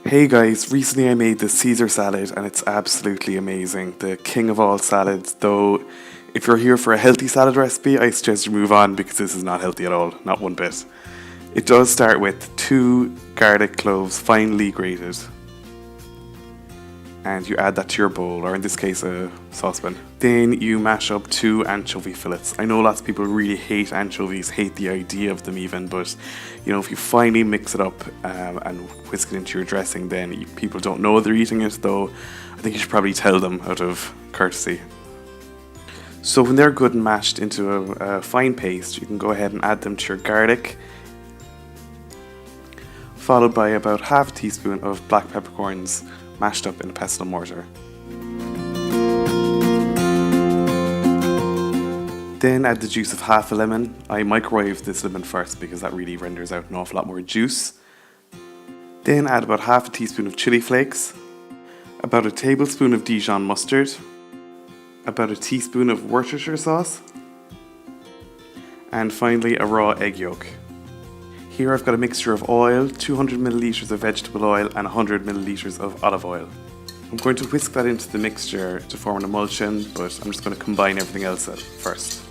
Hey guys, recently I made this Caesar salad and it's absolutely amazing. The king of all salads, though if you're here for a healthy salad recipe, I suggest you move on because this is not healthy at all, not one bit. It does start with 2 garlic cloves finely grated. And you add that to your bowl, or in this case a saucepan. Then you mash up 2 anchovy fillets. I know lots of people really hate anchovies, hate the idea of them even, but if you finally mix it up and whisk it into your dressing, then people don't know they're eating it, though I think you should probably tell them out of courtesy. So when they're good and mashed into a fine paste, you can go ahead and add them to your garlic, followed by about half a teaspoon of black peppercorns mashed up in a pestle mortar. Then add the juice of half a lemon. I microwave this lemon first because that really renders out an awful lot more juice. Then add about half a teaspoon of chili flakes, about a tablespoon of Dijon mustard, about a teaspoon of Worcestershire sauce, and finally a raw egg yolk. Here I've got a mixture of oil, 200 milliliters of vegetable oil and 100 milliliters of olive oil. I'm going to whisk that into the mixture to form an emulsion, but I'm just going to combine everything else first.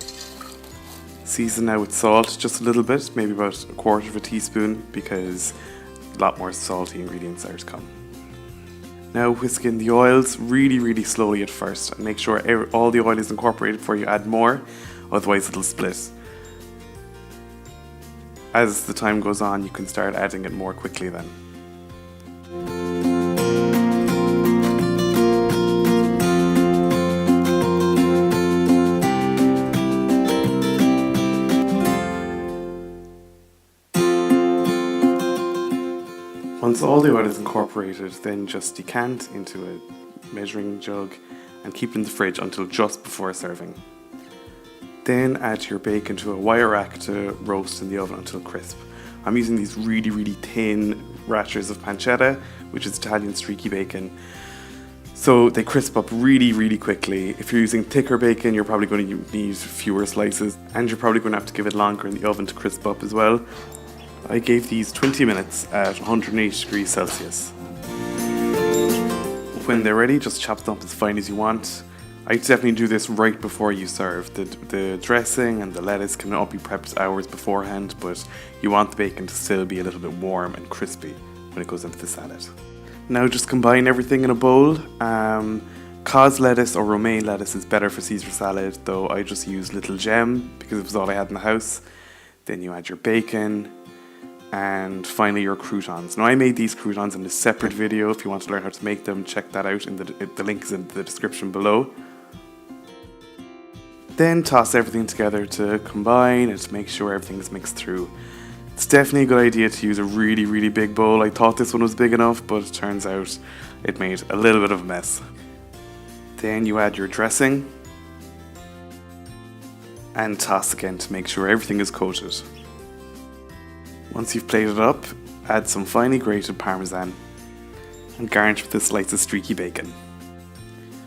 Season now with salt, just a little bit, maybe about a quarter of a teaspoon, because a lot more salty ingredients are to come. Now whisk in the oils really slowly at first and make sure all the oil is incorporated before you add more, otherwise it'll split. As the time goes on, you can start adding it more quickly then. Once all the oil is incorporated, then just decant into a measuring jug and keep it in the fridge until just before serving. Then add your bacon to a wire rack to roast in the oven until crisp. I'm using these really thin rashers of pancetta, which is Italian streaky bacon. So they crisp up really quickly. If you're using thicker bacon, you're probably going to need fewer slices, and you're probably going to have to give it longer in the oven to crisp up as well. I gave these 20 minutes at 180 degrees Celsius. When they're ready, just chop them up as fine as you want. I definitely do this right before you serve. The dressing and the lettuce can all be prepped hours beforehand, but you want the bacon to still be a little bit warm and crispy when it goes into the salad. Now just combine everything in a bowl. Cos lettuce or romaine lettuce is better for Caesar salad, though I just use Little Gem because it was all I had in the house. Then you add your bacon, and finally your croutons. Now I made these croutons in a separate video. If you want to learn how to make them, check that out. The link is in the description below. Then toss everything together to combine and to make sure everything is mixed through. It's definitely a good idea to use a really big bowl. I thought this one was big enough, but it turns out it made a little bit of a mess. Then you add your dressing and toss again to make sure everything is coated. Once you've plated up, add some finely grated parmesan and garnish with a slice of streaky bacon.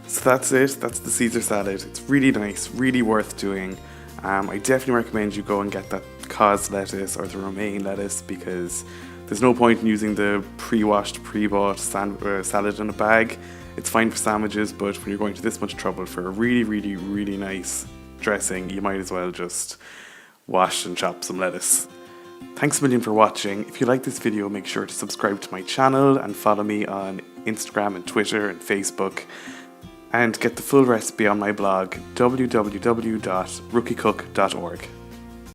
So that's it, that's the Caesar salad. It's really nice, really worth doing. I definitely recommend you go and get that cos lettuce or the romaine lettuce, because there's no point in using the pre-washed, pre-bought salad in a bag. It's fine for sandwiches, but when you're going to this much trouble for a really nice dressing, you might as well just wash and chop some lettuce. Thanks a million for watching. If you like this video, make sure to subscribe to my channel and follow me on Instagram and Twitter and Facebook. And get the full recipe on my blog, www.rookiecook.org.